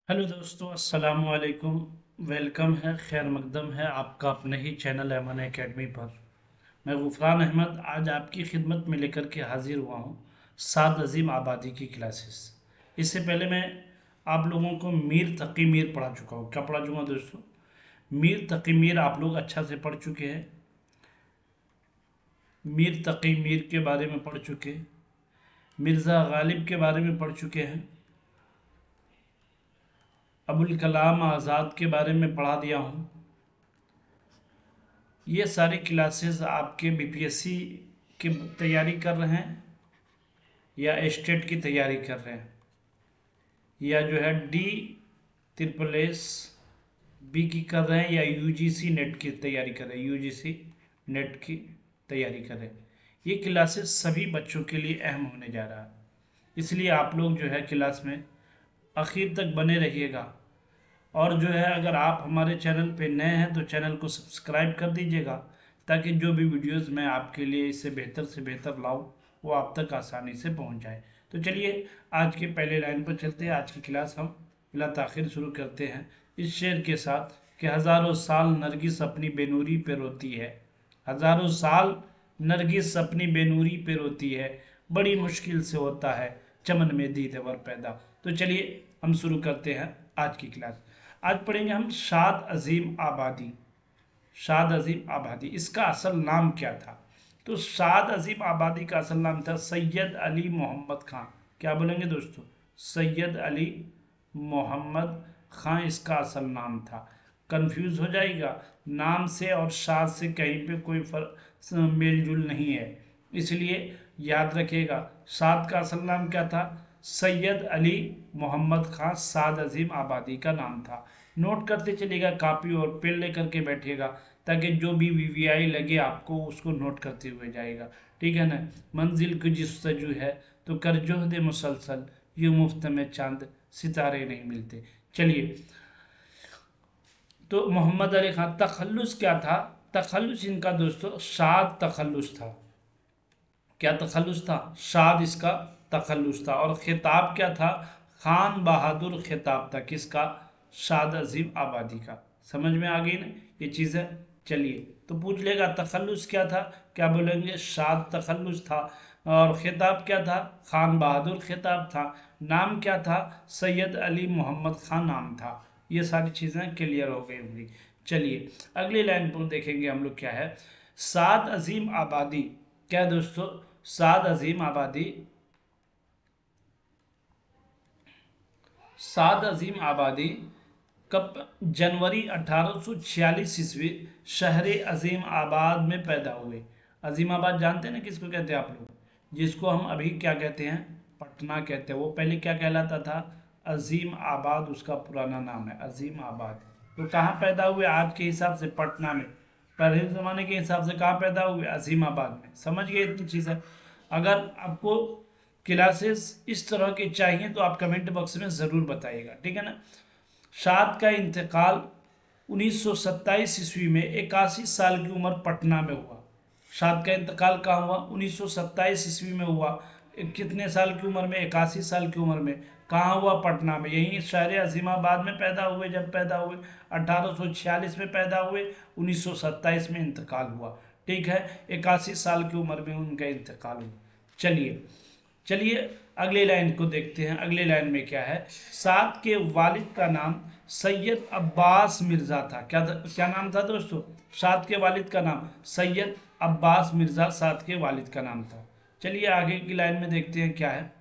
Hello दोस्तों, अस्सलाम वालेकुम। वेलकम है, खैर मकदम है आपका अपने ही चैनल एमन एकेडमी पर। मैं गुफरान अहमद आज आपकी खिदमत में लेकर के हाजिर हुआ हूँ साद अजीम आबादी की क्लासेस। इससे पहले मैं आप लोगों को मीर तकी मीर पढ़ा चुका हूँ। क्या पढ़ा चुका दोस्तों? मीर तकी मीर आप लोग अच्छा से पढ़ चुके हैं। मीर तकी मीर के बारे में पढ़ चुके हैं। मिर्ज़ा गालिब के बारे में पढ़ चुके हैं। अबुल कलाम आज़ाद के बारे में पढ़ा दिया हूँ। ये सारी क्लासेस आपके बीपीएससी की तैयारी कर रहे हैं या स्टेट की तैयारी कर रहे हैं या जो है डी ट्रिपल एस बी की कर रहे हैं या यूजीसी नेट की तैयारी कर रहे हैं, यूजीसी नेट की तैयारी कर रहे हैं। ये क्लासेस सभी बच्चों के लिए अहम होने जा रहा है, इसलिए आप लोग जो है क्लास में आखिर तक बने रहिएगा। और जो है अगर आप हमारे चैनल पे नए हैं तो चैनल को सब्सक्राइब कर दीजिएगा, ताकि जो भी वीडियोस मैं आपके लिए इससे बेहतर लाऊं वो आप तक आसानी से पहुंच जाए। तो चलिए आज के पहले लाइन पर चलते हैं। आज की क्लास हम बिला ताखिर शुरू करते हैं इस शेर के साथ कि हज़ारों साल नरगिस अपनी बेनूरी पे रोती है। हज़ारों साल नरगिस अपनी बेनूरी पे रोती है, बड़ी मुश्किल से होता है चमन में दीदेवर पैदा। तो चलिए हम शुरू करते हैं आज की क्लास। आज पढ़ेंगे हम शाद अजीम आबादी। शाद अजीम आबादी, इसका असल नाम क्या था? तो शाद अजीम आबादी का असल नाम था सैयद अली मोहम्मद खां। क्या बोलेंगे दोस्तों? सैयद अली मोहम्मद खां इसका असल नाम था। कंफ्यूज हो जाएगा, नाम से और शाद से कहीं पे कोई मेल जुल नहीं है, इसलिए याद रखिएगा। साद का असल नाम क्या था? सैयद अली मोहम्मद खां साद अजीम आबादी का नाम था। नोट करते चलिएगा, कॉपी और पेन लेकर के बैठिएगा, ताकि जो भी वीवीआई लगे आपको उसको नोट करते हुए जाएगा। ठीक है ना? मंजिल की जिस्तजू है तो कर जोहद मुसलसल, यूं मुफ्त में चांद सितारे नहीं मिलते। चलिए, तो मोहम्मद अली खान तखल्लुस क्या था? तखल्लुस इनका दोस्तों शाद तखल्लुस था। क्या तखल्लुस था? शाद इसका तखल्लुस था। और खिताब क्या था? खान बहादुर खिताब था। किसका? शाद अजीम आबादी का। समझ में आ गई ना ये चीज़ें? चलिए, तो पूछ लेगा तखल्लुस क्या था, क्या बोलेंगे? शाद तखल्लुस था। और खिताब क्या था? खान बहादुर खिताब था। नाम क्या था? सैयद अली मोहम्मद खान नाम था। ये सारी चीज़ें क्लियर हो गई होंगी। चलिए अगली लाइन पर देखेंगे हम लोग क्या है। साद अजीम आबादी क्या दोस्तों? साद अजीम आबादी, साद अजीम आबादी कब? जनवरी 1846 ईस्वी शहर अजीम आबाद में पैदा हुए। अजीम आबाद जानते हैं ना किसको कहते हैं आप लोग? जिसको हम अभी क्या कहते हैं? पटना कहते हैं। वो पहले क्या कहलाता था? अजीम आबाद उसका पुराना नाम है, अजीम आबाद। तो कहाँ पैदा हुए? आज के हिसाब से पटना में। पहले ज़माने के हिसाब से कहाँ पैदा हुए? अजीम आबाद में। समझ गए इतनी चीज़ें? अगर आपको क्लासेस इस तरह की चाहिए तो आप कमेंट बॉक्स में ज़रूर बताइएगा, ठीक है ना? शाद का इंतकाल 1927 ईस्वी में 81 साल की उम्र पटना में हुआ। शाद का इंतकाल कहाँ हुआ? 1927 ईस्वी में हुआ। कितने साल की उम्र में? 81 साल की उम्र में। कहाँ हुआ? पटना में। यहीं शहर अजीमाबाद में पैदा हुए। जब पैदा हुए 1846 में पैदा हुए, 1927 में इंतकाल हुआ। ठीक है, 81 साल की उम्र में उनका इंतकाल हुआ। चलिए चलिए अगले लाइन को देखते हैं। अगले लाइन में क्या है? साद के वालिद का नाम सैयद अब्बास मिर्ज़ा था। क्या नाम था दोस्तों? साद के वालिद का नाम सैयद अब्बास मिर्ज़ा साद के वालिद का नाम था। चलिए आगे की लाइन में देखते हैं क्या है।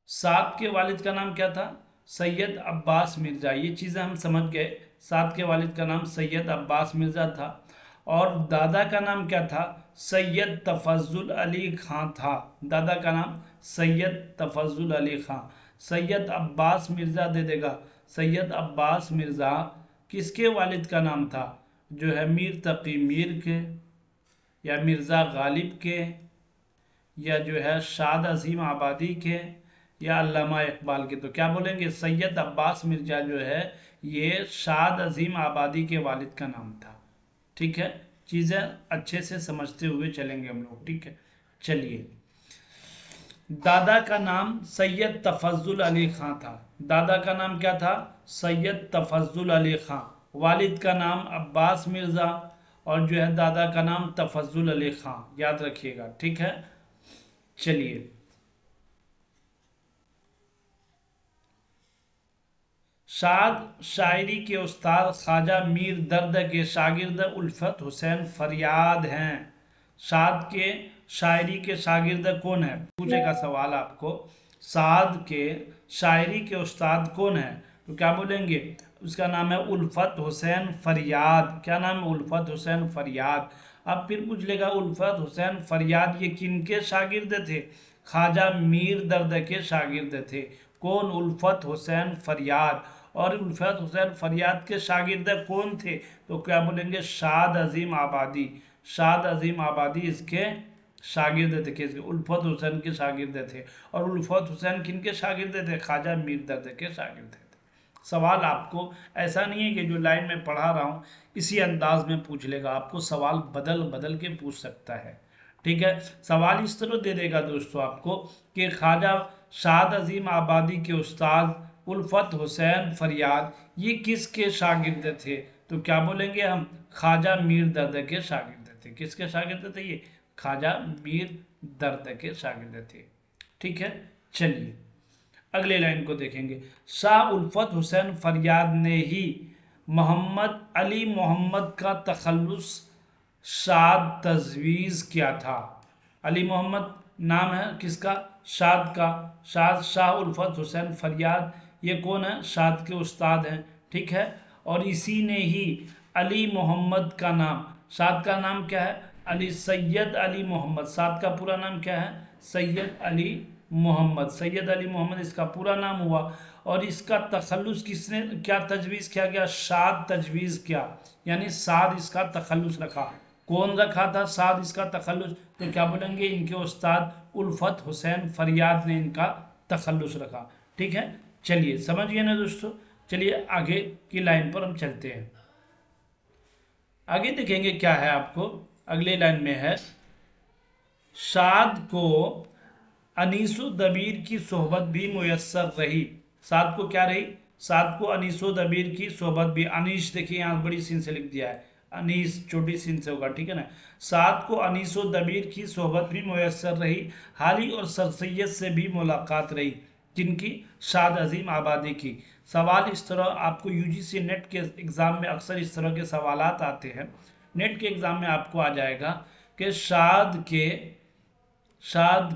साद के वालिद का नाम क्या था? सैयद अब्बास मिर्ज़ा। ये चीज़ें हम समझ गए। साद के वालिद का नाम सैयद अब्बास मिर्ज़ा था। और दादा का नाम क्या था? सैयद तफजुल अली खां था। दादा का नाम सैयद तफजुल अली खां। सैयद अब्बास मिर्ज़ा दे देगा। सैयद अब्बास मिर्ज़ा किसके वालिद का नाम था? जो है मीर तकी मीर के, या मिर्ज़ा गालिब के, या जो है शाद अजीम आबादी के, या अल्लामा इकबाल के। तो क्या बोलेंगे? सैयद अब्बास मिर्ज़ा जो है ये शाद अजीम आबादी के वालिद का नाम था। ठीक है, चीज़ें अच्छे से समझते हुए चलेंगे हम लोग, ठीक है। चलिए, दादा का नाम सैयद तफज्जुल अली खां था। दादा का नाम क्या था? सैयद तफज्जुल अली खां। वालिद का नाम अब्बास मिर्ज़ा, और जो है दादा का नाम तफज्जुल अली खां, याद रखिएगा, ठीक है। चलिए, शाद शायरी के उस्ताद ख्वाजा मीर दर्द के शागिर्द उल्फत हुसैन फरियाद हैं। शाद के शायरी के शागिर्द कौन है, पूछेगा सवाल आपको। साद के शायरी के उस्ताद कौन है, तो क्या बोलेंगे? उसका नाम है उल्फत हुसैन फरियाद। क्या नाम है? उल्फत हुसैन फरियाद। अब फिर पूछ लेगा उल्फत हुसैन फरियाद ये किनके शागिर्द थे? ख्वाजा मीर दर्द के शागिर्द थे। कौन? उल्फत हुसैन फरियाद। और उल्फत हुसैन फरियाद के शागिर्द कौन थे? तो क्या बोलेंगे? शाद अजीम आबादी। शाद अजीम आबादी इसके शागिर्द थे। किसके? उल्फत हुसैन के शागिर्द थे। और उल्फत हुसैन किनके शागिर्द थे? ख्वाजा मीर दर्द के शागिर्द थे। सवाल आपको ऐसा नहीं है कि जो लाइन में पढ़ा रहा हूँ इसी अंदाज में पूछ लेगा, आपको सवाल बदल बदल के पूछ सकता है, ठीक है। सवाल इस तरह दे देगा दोस्तों आपको कि ख्वाजा शाद अजीम आबादी के उस्ताद उल्फत हुसैन फरियाद ये किसके शागिर्द थे? तो क्या बोलेंगे हम? ख्वाजा मीर दर्द के शागिर्द थे। किसके शागिर्द थे ये? ख्वाजा मीर दर्द के शागिर्द थे, ठीक है। चलिए, अगले लाइन को देखेंगे। शाह उल्फत हुसैन फरियाद ने ही मोहम्मद अली मोहम्मद का तखल्लुस शाद तजवीज़ किया था। अली मोहम्मद नाम है किसका? शाद का। शाद शाह उल्फत हुसैन फरियाद ये कौन है? शाद के उस्ताद हैं, ठीक है। और इसी ने ही अली मोहम्मद का नाम, शाद का नाम क्या है? अली, सैयद अली मोहम्मद। शाद का पूरा नाम क्या है? सैयद अली मोहम्मद। सैयद अली मोहम्मद इसका पूरा नाम हुआ। और इसका तखल्लुस किसने क्या तजवीज़ किया गया? शाद तजवीज़ किया, यानी साद इसका तखल्लुस रखा। कौन रखा था साद इसका तखल्लुस? तो क्या बोलेंगे? इनके उस्ताद उल्फत हुसैन फरियाद ने इनका तखल्लुस रखा, ठीक है। चलिए, समझ गए ना दोस्तों। चलिए आगे की लाइन पर हम चलते हैं। आगे देखेंगे क्या है आपको, अगले लाइन में है शाद को अनीसो दबीर की सोहबत भी मुयस्सर रही। साद को क्या रही? साद को अनीसो दबीर की सोहबत भी, अनीस देखिए यहाँ बड़ी सीन से लिख दिया है, अनीस छोटी सीन से होगा, ठीक है ना। साद को अनीसो दबीर की सोहबत भी मुयस्सर रही, हाली और सर सैयद से भी मुलाकात रही। किनकी? शाद अजीम आबादी की। सवाल इस तरह आपको यूजीसी नेट के एग्ज़ाम में अक्सर इस तरह के सवाल आते हैं। नेट के एग्ज़ाम में आपको आ जाएगा कि शाद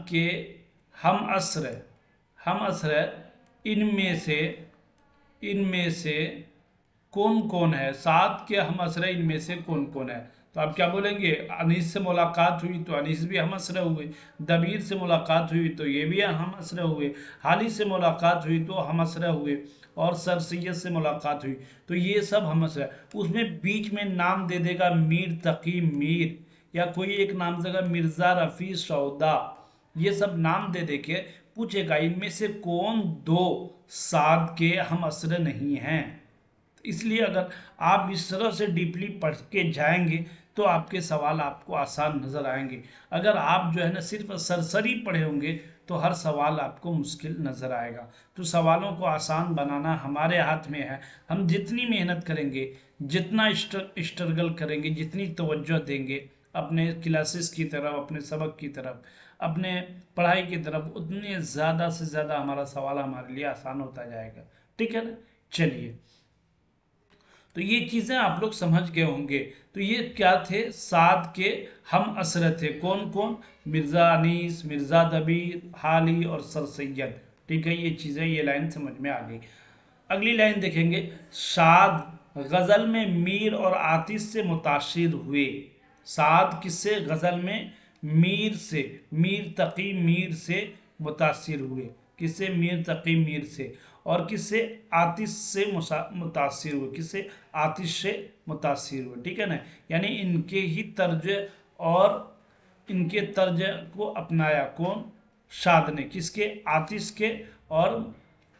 के हम असर इनमें से कौन कौन है? साद के हम असर इनमें से कौन कौन है? तो आप क्या बोलेंगे? अनीस से मुलाकात हुई तो अनीस भी हम असर हुए, दबीर से मुलाकात हुई तो ये भी हम असर हुए, हाली से मुलाकात हुई तो हम असर हुए, और सर सैयद से मुलाकात हुई तो ये सब हम असर। उसमें बीच में नाम दे देगा मीर तकी मीर, या कोई एक नाम देगा मिर्ज़ा रफ़ी सौदा, ये सब नाम दे दे के पूछेगा इनमें से कौन दो साद के हम असर नहीं हैं। इसलिए अगर आप इस तरह से डीपली पढ़ के जाएंगे तो आपके सवाल आपको आसान नज़र आएंगे। अगर आप जो है ना सिर्फ सरसरी पढ़े होंगे तो हर सवाल आपको मुश्किल नज़र आएगा। तो सवालों को आसान बनाना हमारे हाथ में है। हम जितनी मेहनत करेंगे, जितना स्ट्रगल करेंगे, जितनी तवज्जो देंगे अपने क्लासेस की तरफ, अपने सबक की तरफ, अपने पढ़ाई की तरफ, उतने ज़्यादा से ज़्यादा हमारा सवाल हमारे लिए आसान होता जाएगा, ठीक है ना। चलिए, तो ये चीज़ें आप लोग समझ गए होंगे। तो ये क्या थे? साद के हम असर थे। कौन कौन? मिर्ज़ा अनीस, मिर्ज़ा दबीर, हाली और सर सैयद, ठीक है। ये चीज़ें, ये लाइन समझ में आ गई। अगली लाइन देखेंगे। साद गज़ल में मीर और आतिश से मुतासिर हुए। साद किससे? गज़ल में मीर से, मीर तकी मीर से मुतासिर हुए। किससे? मीर तकी मीर से। और किससे? आतिश से मुतासिर हुए। किससे? आतिश से मुतासिर हुए, ठीक है ना। यानी इनके ही तर्ज और इनके तर्ज को अपनाया। कौन? शाद ने। किसके? आतिश के और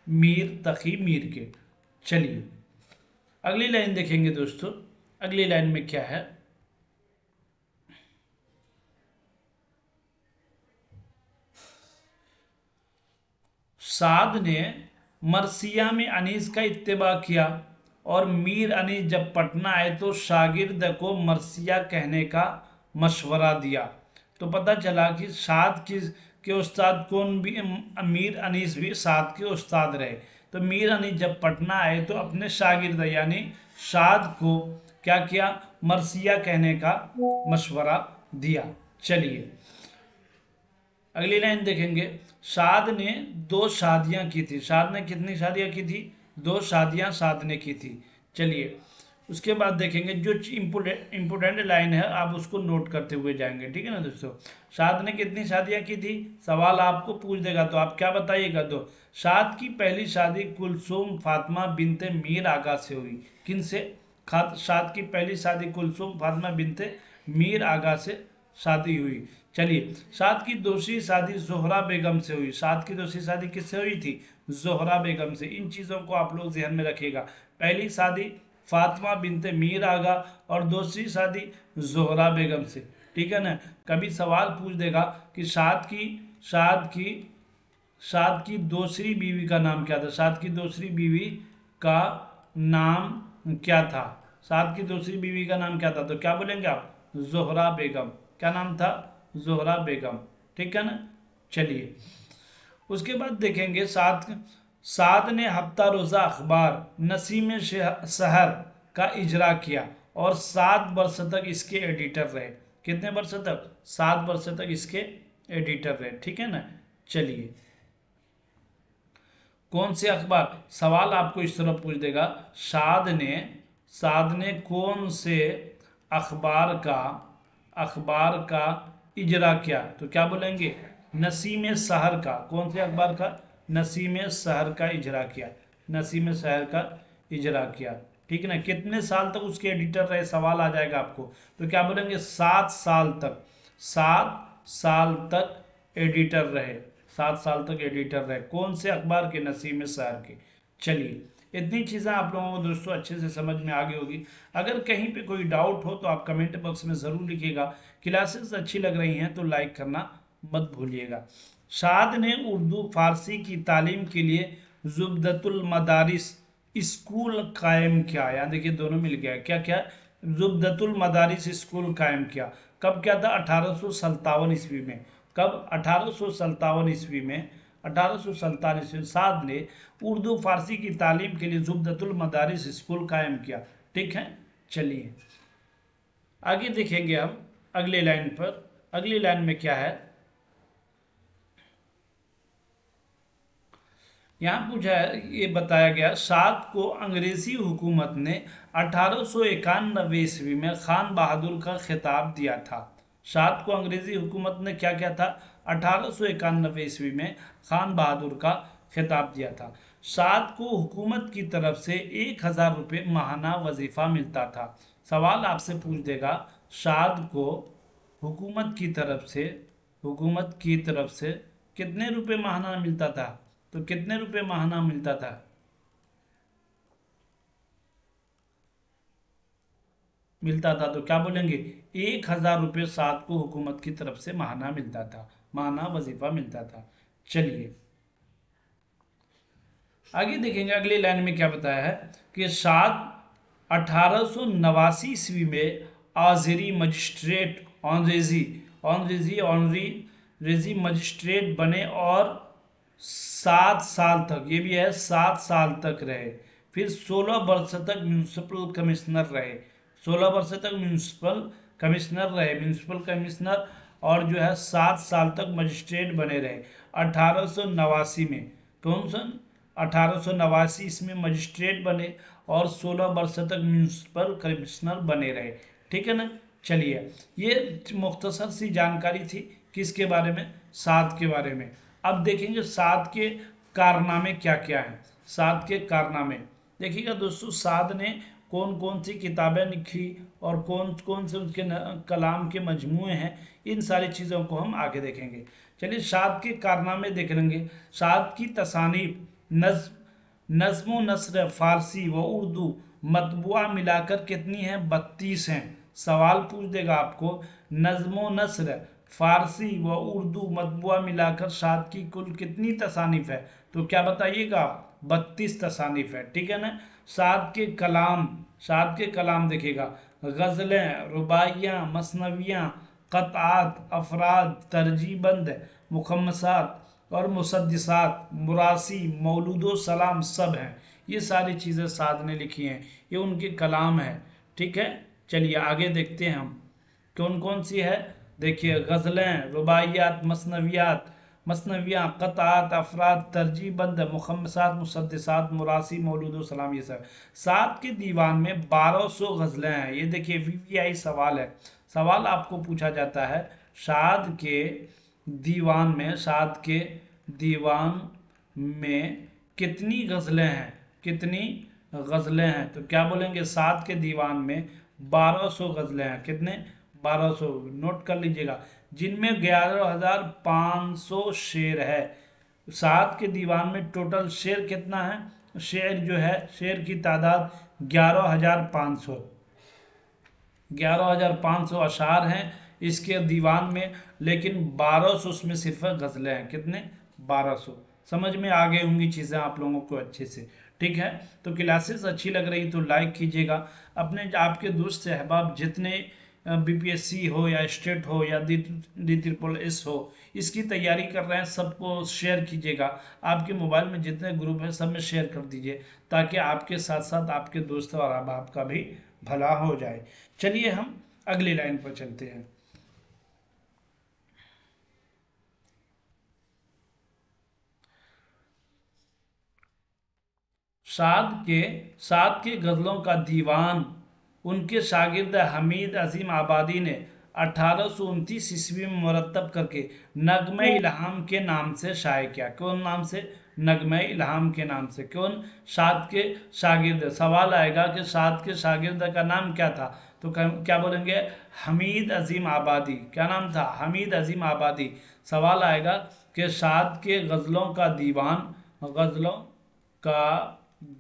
मीर तकी मीर के। चलिए अगली लाइन देखेंगे दोस्तों। अगली लाइन में क्या है? साद ने मरसिया में अनीस का इत्तिबा किया और मीर अनीस जब पटना आए तो शागिर्द को मरसिया कहने का मशवरा दिया। तो पता चला कि साद के उस्ताद कौन भी, मीर अनीस भी साद के उस्ताद रहे। तो मीर अनीस जब पटना आए तो अपने शागिर्द यानी साद को क्या किया, मरसिया कहने का मशवरा दिया। चलिए अगली लाइन देखेंगे। साद ने 2 शादियां की थी। साद ने कितनी शादियां की थी? 2 शादियां साद ने की थी। चलिए उसके बाद देखेंगे जो इम्पोर्टेंट लाइन है आप उसको नोट करते हुए जाएंगे, ठीक है ना दोस्तों। साद ने कितनी शादियां की थी? सवाल आपको पूछ देगा तो आप क्या बताइएगा। तो साद की पहली शादी कुलसुम फातिमा बिनते मीर आगा से हुई। किन से? साद की पहली शादी कुलसुम फातिमा बिनते मीर आगा से शादी हुई। चलिए साद की दूसरी शादी जोहरा बेगम से हुई। साद की दूसरी शादी किससे हुई थी? जोहरा बेगम से। इन चीज़ों को आप लोग ध्यान में रखिएगा। पहली शादी फातिमा बिनते मीर आगा और दूसरी शादी जोहरा बेगम से, ठीक है ना। कभी सवाल पूछ देगा कि साद की दूसरी बीवी का नाम क्या था? साद की दूसरी बीवी का नाम क्या था? साद की दूसरी बीवी का नाम क्या था? तो क्या बोलेंगे आप? जोहरा बेगम। क्या नाम था? जोहरा बेगम, ठीक है ना। चलिए उसके बाद देखेंगे साद ने हफ्ता रोज़ा अखबार नसीम शहर का इजरा किया और 7 वर्ष तक इसके एडिटर रहे। कितने वर्ष तक? 7 वर्ष तक इसके एडिटर रहे, ठीक है ना। चलिए कौन से अखबार? सवाल आपको इस तरह पूछ देगा, साद ने कौन से अखबार का इजरा किया? तो क्या बोलेंगे? नसीम शहर का। कौन से अखबार का? नसीम शहर का इजरा किया। नसीम शहर का इजरा किया, ठीक है ना। कितने साल तक उसके एडिटर रहे? सवाल आ जाएगा आपको। तो क्या बोलेंगे? 7 साल तक। 7 साल तक एडिटर रहे। 7 साल तक एडिटर रहे। कौन से अखबार के? नसीम शहर के। चलिए इतनी चीज़ें आप लोगों को दोस्तों अच्छे से समझ में आ गई होगी। अगर कहीं पे कोई डाउट हो तो आप कमेंट बॉक्स में ज़रूर लिखिएगा। क्लासेस अच्छी लग रही हैं तो लाइक करना मत भूलिएगा। साद ने उर्दू फारसी की तालीम के लिए जुबदतुल मदारिस स्कूल कायम किया। यहाँ देखिए दोनों मिल गया। क्या क्या? जुबदतुल मदारिस स्कूल कायम किया। कब क्या था? 1857 ईस्वी में। कब? 1857 ईस्वी में। 1847 ईस्वी में साद ने उर्दू फारसी की तालीम के लिए जुबदतुल मदारिस स्कूल कायम किया, ठीक है। चलिए आगे देखेंगे हम अगले लाइन पर। अगली लाइन में क्या है? यहाँ पूछा है, ये बताया गया साद को अंग्रेजी हुकूमत ने 1891 ईस्वी में खान बहादुर का खिताब दिया था। साद को अंग्रेजी हुकूमत ने क्या किया था? 1891 ईस्वी में खान बहादुर का खिताब दिया था। साद को हुकूमत की तरफ से 1000 रुपये माहाना वजीफा मिलता था। सवाल आपसे पूछ देगा, साद को हुकूमत की तरफ से कितने रुपए माहाना मिलता था? तो कितने रुपए माहाना मिलता था? तो क्या बोलेंगे? 1000 रुपये साद को हुकूमत की तरफ से माहाना मिलता था, माहाना वजीफा मिलता था। चलिए आगे देखेंगे अगली लाइन में क्या बताया है कि साद 1889 ईस्वी में आज़री मजिस्ट्रेट ऑनरेजी मजिस्ट्रेट बने और 7 साल तक, ये भी है 7 साल तक रहे। फिर 16 वर्ष तक म्यूनिसिपल कमिश्नर रहे। 16 वर्ष तक म्यूनिसिपल कमिश्नर और जो है 7 साल तक मजिस्ट्रेट बने रहे। 1889 में कौन सा? 1889 इसमें मजिस्ट्रेट बने और 16 वर्ष तक म्यूनिसिपल कमिश्नर बने रहे, ठीक है ना। चलिए ये मुख्तसर सी जानकारी थी किसके बारे में? साद के बारे में। अब देखेंगे साद के कारनामे क्या क्या हैं। साद के कारनामे देखिएगा दोस्तों, साद ने कौन कौन सी किताबें लिखी और कौन कौन से उसके कलाम के मजमूए हैं, इन सारी चीज़ों को हम आगे देखेंगे। चलिए साद के कारनामे देख लेंगे। साद की तसानीफ नज्म नस्र फारसी व उर्दू मतबुआ मिलाकर कितनी है? 32 हैं। सवाल पूछ देगा आपको, नज्म नस्र फारसी व उर्दू मतबुआ मिलाकर साद की कुल कितनी तसानीफ है? तो क्या बताइएगा, 32 तसानीफ है, ठीक है ना। साद के कलाम देखिएगा, गज़लें, रुबाइयाँ, मसनवियाँ, क़तआत, अफराद, तरजीबंद, मुखम्मसात और मुसद्दिसात, मुरासी, मौलूदो सलाम सब हैं। ये सारी चीज़ें साद ने लिखी हैं, ये उनके कलाम है, ठीक है। चलिए आगे देखते हैं हम कौन कौन सी है। देखिए, गज़लें, रुबाइयात, मसनवियाँ, क़तआत, अफराद, तरजीबंद, मुखम्मसात, मुसद्दिसात, मुरासी, मौलूद सलाम, ये सब। सात के दीवान में 1200 गज़लें हैं। ये देखिए वीवीआई सवाल है, सवाल आपको पूछा जाता है सात के दीवान में कितनी गज़लें हैं, कितनी गज़लें हैं। तो क्या बोलेंगे, सात के दीवान में 1200 गज़लें हैं। कितने, 1200, नोट कर लीजिएगा, जिनमें 11,500 शेर है। सात के दीवान में टोटल शेर कितना है, शेर जो है, शेर की तादाद 11,500, 11,500 अशार हैं इसके दीवान में, लेकिन 1200 उसमें सिर्फ गज़लें हैं। कितने, 1200। समझ में आ गई होंगी चीज़ें आप लोगों को अच्छे से, ठीक है। तो क्लासेस अच्छी लग रही तो लाइक कीजिएगा, अपने आपके दोस्त अहबाब जितने बीपीएससी हो या स्टेट हो या DSSS हो, इसकी तैयारी कर रहे हैं, सबको शेयर कीजिएगा। आपके मोबाइल में जितने ग्रुप हैं सब में शेयर कर दीजिए, ताकि आपके साथ साथ आपके दोस्त और अहबाब का भी भला हो जाए। चलिए हम अगली लाइन पर चलते हैं। साद के गज़लों का दीवान उनके शागिर्द हमीद अजीम आबादी ने 1829 ईस्वी में मुरतब करके नगमे इल्हाम के नाम से शाये किया। कौन नाम से, नगमे इल्हाम के नाम से। कौन, साद के शागिर्द। सवाल आएगा कि साद के शागिर्द का नाम क्या था, तो क्या बोलेंगे, हमीद अजीम आबादी। क्या नाम था, हमीद अजीम आबादी। सवाल आएगा कि साद के गज़लों का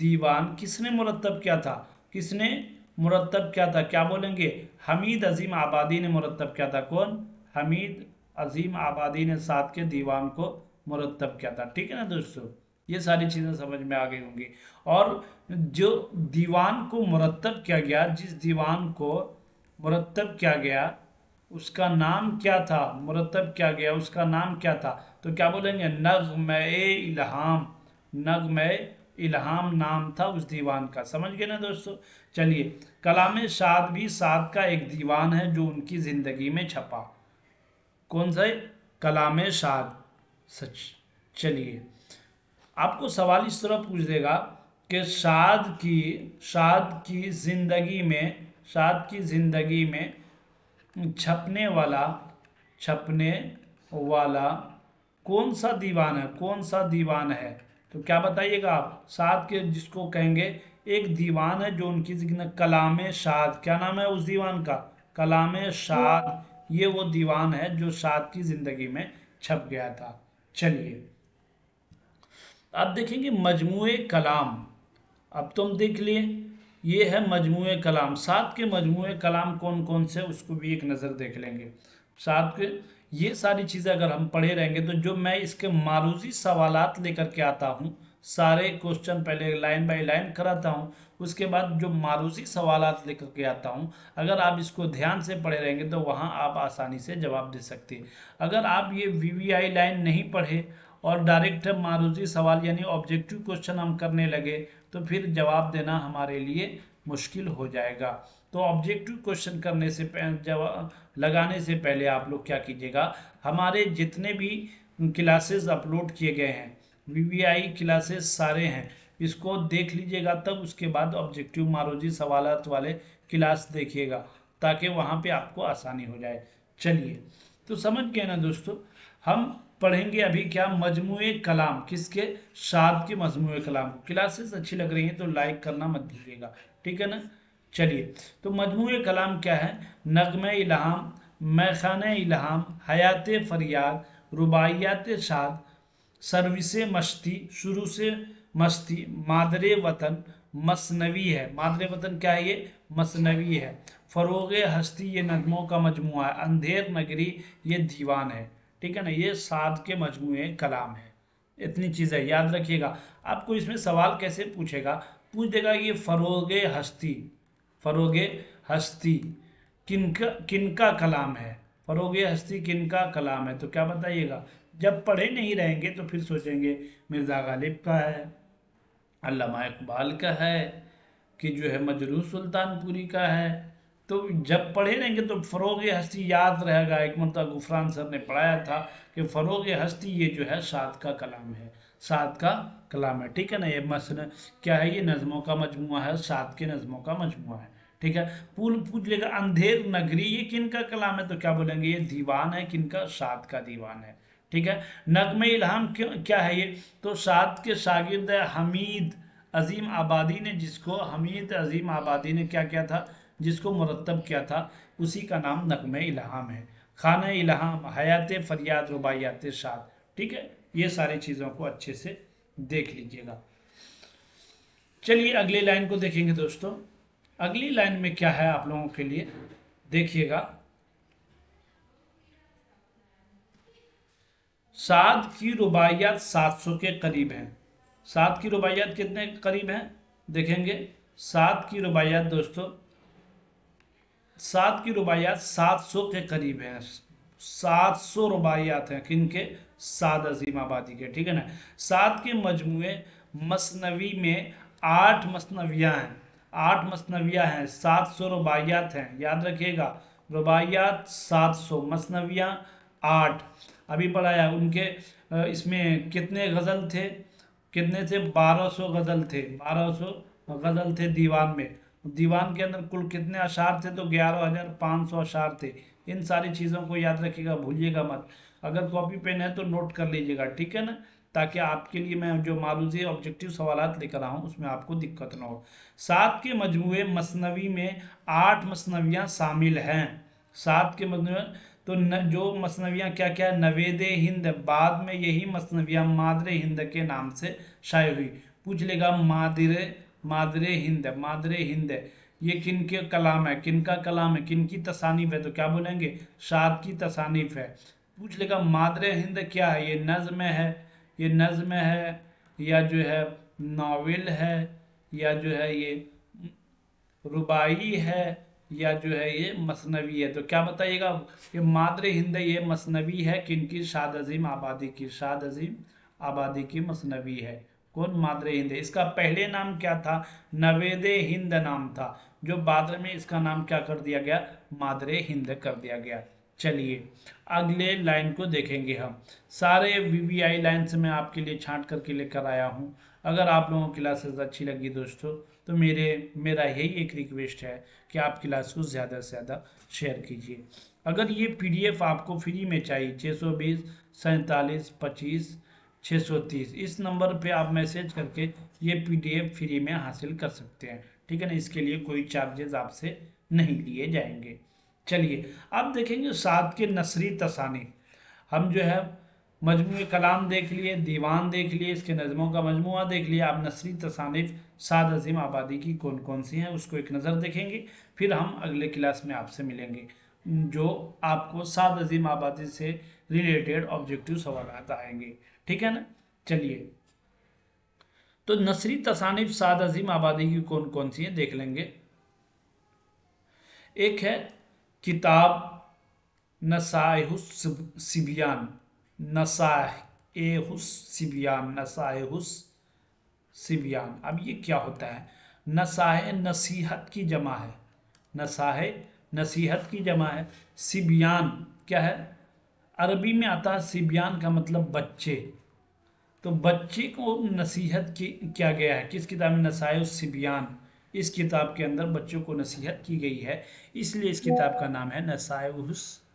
दीवान किसने मुरतब किया था, किसने मुरतब किया था। क्या बोलेंगे, हमीद अजीम आबादी ने मुरतब किया था। कौन, हमीद अजीम आबादी ने साद के दीवान को मुरतब किया था, ठीक है ना दोस्तों। ये सारी चीज़ें समझ में आ गई होंगी। और जो दीवान को मुरतब किया गया, जिस दीवान को मुरतब किया गया उसका नाम क्या था, मुरतब किया गया उसका नाम क्या था, तो क्या बोलेंगे, नग़्म-ए-इल्हाम। नग़्म-ए-इल्हाम नाम था उस दीवान का। समझ गए ना दोस्तों। चलिए, कलाम शाद भी साद का एक दीवान है जो उनकी ज़िंदगी में छपा। कौन सा है, कलाम शाद। सच। चलिए, आपको सवाल इस तरह पूछ देगा कि साद की ज़िंदगी में छपने वाला कौन सा दीवान है। तो क्या बताइएगा आप, साद के जिसको कहेंगे एक दीवान है जो उनकी जिंदगी, कलाम शाद। क्या नाम है उस दीवान का, कलाम शाद। ये वो दीवान है जो साद की जिंदगी में छप गया था। चलिए, आप देखेंगे मजमूए कलाम। अब तुम देख लिए, ये है मजमूए कलाम। साद के मजमूए कलाम कौन कौन से, उसको भी एक नज़र देख लेंगे। साद के ये सारी चीज़ें अगर हम पढ़े रहेंगे तो जो मैं इसके मारूजी सवालात लेकर के आता हूँ, सारे क्वेश्चन पहले लाइन बाय लाइन कराता हूँ, उसके बाद जो मारूजी सवालात लेकर के आता हूँ, अगर आप इसको ध्यान से पढ़े रहेंगे तो वहाँ आप आसानी से जवाब दे सकते हैं। अगर आप ये वीवीआई लाइन नहीं पढ़े और डायरेक्ट मारूजी सवाल यानी ऑब्जेक्टिव क्वेश्चन हम करने लगे तो फिर जवाब देना हमारे लिए मुश्किल हो जाएगा। तो ऑब्जेक्टिव क्वेश्चन करने से जवाब लगाने से पहले आप लोग क्या कीजिएगा, हमारे जितने भी क्लासेस अपलोड किए गए हैं, वीवीआई क्लासेस सारे हैं, इसको देख लीजिएगा, तब उसके बाद ऑब्जेक्टिव मारूजी सवालात वाले क्लास देखिएगा, ताकि वहाँ पे आपको आसानी हो जाए। चलिए, तो समझ गए ना दोस्तों। हम पढ़ेंगे अभी क्या, मजमूए कलाम। किसके, साद के मजमूए कलाम। क्लासेस अच्छी लग रही हैं तो लाइक करना मत भूलिएगा, ठीक है ना। चलिए, तो मजमूए कलाम क्या है, नगमे इल्हाम, मैखाने इल्हाम, हयात फरियाद, रुबाइयात शाद, सर्विस मस्ती, शुरू से मस्ती, मादरे वतन, मसनवी है। मादरे वतन क्या है, ये मसनवी है। फरोग हस्ती, ये नगमों का मजमुआ है। अंधेर नगरी, ये दीवान है, ठीक है ना। ये साद के मजमूए कलाम है। इतनी चीज़ें याद रखिएगा। आपको इसमें सवाल कैसे पूछेगा, पूछ देगा ये फरोगे हस्ती, फरोगे हस्ती किनका किनका कलाम है, फरोगे हस्ती किनका कलाम है, तो क्या बताइएगा। जब पढ़े नहीं रहेंगे तो फिर सोचेंगे मिर्ज़ा गालिब का है, अल्लामा इकबाल का है, कि जो है मजरू सुल्तानपुरी का है। तो जब पढ़े रहेंगे तो फरोग हस्ती याद रहेगा। एक मरतबा गुफरान सर ने पढ़ाया था कि फरोग हस्ती ये जो है साद का कलाम है, साद का कलाम है, ठीक है ना। ये मसन क्या है, ये नज़मों का मजमुआ है, साद के नज़मों का मजमुआ है, ठीक है। पूछ लेगा अंधेर नगरी ये किन का कलाम है, तो क्या बोलेंगे ये दीवान है, किनका, साद का दीवान है, ठीक है। नगमे इल्हाम क्या है ये, तो साद के शागिर्द हमीद अजीम आबादी ने, जिसको हमीद अजीम आबादी ने क्या किया था, जिसको मुरतब किया था, उसी का नाम नगमे इल्हाम है। खाना इल्हाम, हयात फरियाद, रुबाइयात शाद, ठीक है। ये सारी चीज़ों को अच्छे से देख लीजिएगा। चलिए अगली लाइन को देखेंगे दोस्तों। अगली लाइन में क्या है आप लोगों के लिए, देखिएगा। साद की रुबाइयात 700 के करीब हैं। साद की रुबाइयात कितने करीब हैं, देखेंगे। साद की रुबाइयात दोस्तों, साद की रुबाइयात 700 के करीब हैं। 700 रुबाइयात हैं किनके, साद अजीम आबादी के, ठीक है ना। साद के मजमुए मसनवी में 8 मसनवियाँ हैं, 8 मसनवियाँ हैं, 700 रुबाइयात हैं, याद रखिएगा। रुबाइयात 700, मसनवियाँ 8। अभी पढ़ाया उनके इसमें कितने गज़ल थे, कितने थे, 1200 गज़ल थे, 1200 गज़ल थे दीवान में। दीवान के अंदर कुल कितने अशार थे, तो 11,500 अशार थे। इन सारी चीज़ों को याद रखिएगा, भूलिएगा मत। अगर कॉपी पेन है तो नोट कर लीजिएगा, ठीक है ना, ताकि आपके लिए मैं जो मारूजी ऑब्जेक्टिव सवालात लेकर आऊँ उसमें आपको दिक्कत ना हो। सात के मजमूए मसनवी में 8 मसनवियाँ शामिल हैं। सात के मजमूए तो जो मसनवियाँ क्या क्या है, नवेदे हिंद, बाद में यही मसनवियाँ मादरे हिंद के नाम से शाये हुई। पूछ लेगा मादरे, मादरे हिंद, मादरे हिंद ये किन के कलाम है, किन का कलाम है, किन की तसानीफ है, तो क्या बोलेंगे साद की तसानीफ है। पूछ लेगा मादरे हिंद क्या है, ये नज़्म है, ये नज़्म है, या जो है नावल है, या जो है ये रुबाई है, या जो है ये मसनवी है, तो क्या बताइएगा। ये मादरे हिंद ये मसनवी है किनकी, शाद अजीम आबादी की, शाद अजीम आबादी की मसनवी है। कौन, मादरे हिंद। इसका पहले नाम क्या था, नवेदे हिंद नाम था, जो बाद में इसका नाम क्या कर दिया गया, मादरे हिंद कर दिया गया। चलिए अगले लाइन को देखेंगे हम। सारे वीवीआई लाइन से मैं आपके लिए छांट करके लेकर आया हूँ। अगर आप लोगों की क्लासेस अच्छी लगी दोस्तों, तो मेरा यही एक रिक्वेस्ट है कि आप क्लास को ज़्यादा से ज़्यादा शेयर कीजिए। अगर ये पीडीएफ आपको फ्री में चाहिए, 620 47 25 630, इस नंबर पे आप मैसेज करके ये पीडीएफ फ्री में हासिल कर सकते हैं, ठीक है ना। इसके लिए कोई चार्जेस आपसे नहीं लिए जाएंगे। चलिए अब देखेंगे साद के नसरी तसानी। हम जो है मजमू कलाम देख लिए, दीवान देख लिए, इसके नज़मों का मजमुआ देख लिया। आप नसरी तसानिफ साद अजीम आबादी की कौन कौन सी हैं उसको एक नज़र देखेंगे। फिर हम अगले क्लास में आपसे मिलेंगे, जो आपको साद अजीम आबादी से रिलेटेड ऑब्जेक्टिव सवाल आएंगे, ठीक है ना। चलिए तो नसरी तसानिफ साद अजीम आबादी की कौन कौन सी हैं देख लेंगे। एक है किताब नसाइहुस सिबियान, नसाइहुस सिबियान, नसाइहुस सिबियान। अब ये क्या होता है, नसाह नसीहत की जमा है, नसाह नसीहत की जमा है। सिबियान क्या है, अरबी में आता है सिबियान का मतलब बच्चे, तो बच्चे को नसीहत की किया गया है किस किताब में, नसाए सिबियान। इस किताब के अंदर बच्चों को नसीहत की गई है, इसलिए इस किताब का नाम है नसाए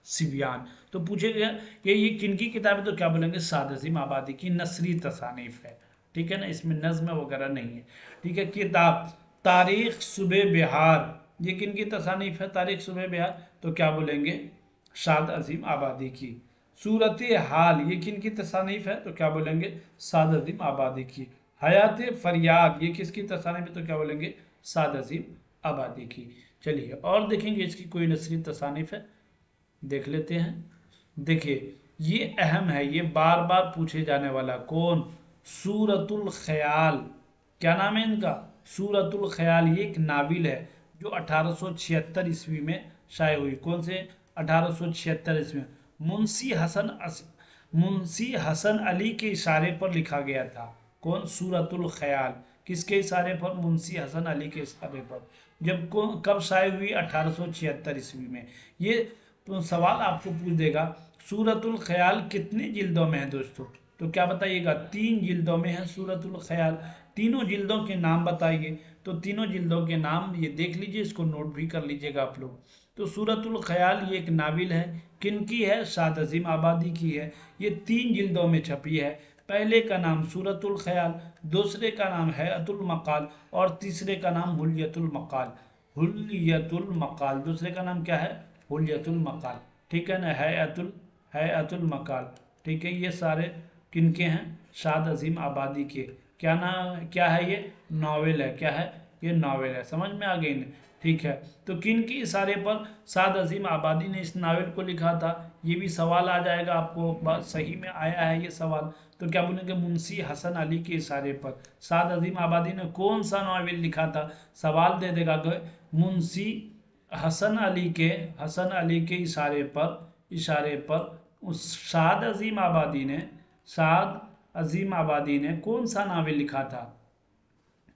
सिबियान। तो पूछेगा कि ये किनकी किताब है, तो क्या बोलेंगे साद अजीम आबादी की नसरी तसानीफ है, ठीक है ना, इसमें नज़्म वगैरह नहीं है, ठीक है। किताब तारीख सुबह बिहार, ये किनकी तसानीफ है, तारीख सुबह बिहार, तो क्या बोलेंगे साद अजीम आबादी की। सूरत हाल ये किन की तसानीफ है, तो क्या बोलेंगे साद अजीम आबादी की। हयात फरियाद ये किसकी तसानीफ है, तो क्या बोलेंगे साद अजीम आबादी की। चलिए और देखेंगे इसकी कोई नसरी तसानीफ है, देख लेते हैं। देखिए ये अहम है, ये बार बार पूछे जाने वाला। कौन? सूरतुल ख्याल। क्या नाम है इनका? सूरतुल ख्याल। ये एक नाविल है जो 1876 ईस्वी में शाये हुई। कौन से? 1876 ईस्वी में। मुंशी हसन अली के इशारे पर लिखा गया था। कौन? सूरतुल ख्याल। किसके इशारे पर? मुंशी हसन अली के इशारे पर। कब शाये हुई? 1876 ईस्वी में। ये तो सवाल आपको पूछ देगा सूरतुल ख्याल कितने जिल्दों में है दोस्तों? तो क्या बताइएगा? 3 जिल्दों में है सूरतुल ख्याल। तीनों जिल्दों के नाम बताइए। तो तीनों जिल्दों के नाम ये देख लीजिए, इसको नोट भी कर लीजिएगा आप लोग। तो सूरतुल ख्याल ये एक नाविल है। किनकी है? शाद अजीम आबादी की है। ये 3 जिल्दों में छपी है। पहले का नाम सूरतुल ख्याल, दूसरे का नाम हयातुल मकाल और तीसरे का नाम हुलियतुल मकाल। हुलियतुल मकाल। दूसरे का नाम क्या है? हुलियतुल मकाल। ठीक है ना? हयातुल मकाल। ठीक है, ये सारे किनके हैं? शाद अजीम आबादी के। क्या नाम, क्या है ये? नावल है। क्या है? ये नावल है। समझ में आ गई ना? ठीक है, तो किन के इशारे पर साद अजीम आबादी ने इस नावल को लिखा था? ये भी सवाल आ जाएगा आपको। बात सही में आया है ये सवाल। तो क्या बोलेंगे? मुंशी हसन अली के इशारे पर साद अजीम आबादी ने कौन सा नावल लिखा था? सवाल दे देगा कि मुंशी हसन अली के इशारे पर उस साद अजीम आबादी ने कौन सा नावल लिखा था?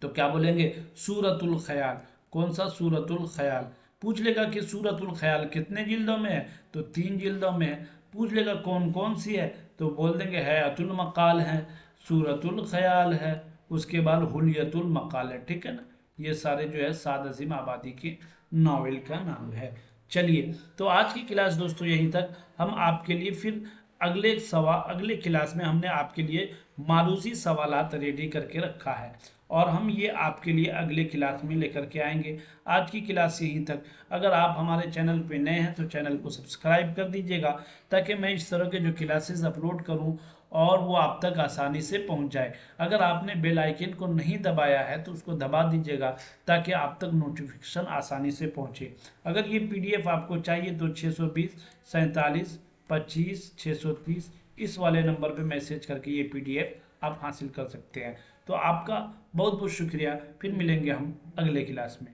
तो क्या बोलेंगे? सूरतुल ख्याल। कौन सा? सूरतुल ख्याल। पूछ लेगा कि सूरतुल ख्याल कितने जिल्दों में है? तो 3 जिल्दों में है। पूछ लेगा कौन कौन सी है? तो बोल देंगे हयातुल मकाल है, सूरतुल ख्याल है, उसके बाद हुलियतुल मकाल है। ठीक है ना? ये सारे जो है साद अजीम आबादी के नावल का नाम है। चलिए, तो आज की क्लास दोस्तों यहीं तक। हम आपके लिए फिर अगले क्लास में हमने आपके लिए मारूसी सवालात रेडी करके रखा है और हम ये आपके लिए अगले क्लास में लेकर के आएंगे। आज की क्लास यहीं तक। अगर आप हमारे चैनल पे नए हैं तो चैनल को सब्सक्राइब कर दीजिएगा ताकि मैं इस तरह के जो क्लासेस अपलोड करूं और वो आप तक आसानी से पहुंच जाए। अगर आपने बेल आइकन को नहीं दबाया है तो उसको दबा दीजिएगा ताकि आप तक नोटिफिकेशन आसानी से पहुंचे। अगर ये PDF आपको चाहिए तो 620 47 25 630 इस वाले नंबर पे मैसेज करके ये PDF आप हासिल कर सकते हैं। तो आपका बहुत बहुत शुक्रिया। फिर मिलेंगे हम अगले क्लास में।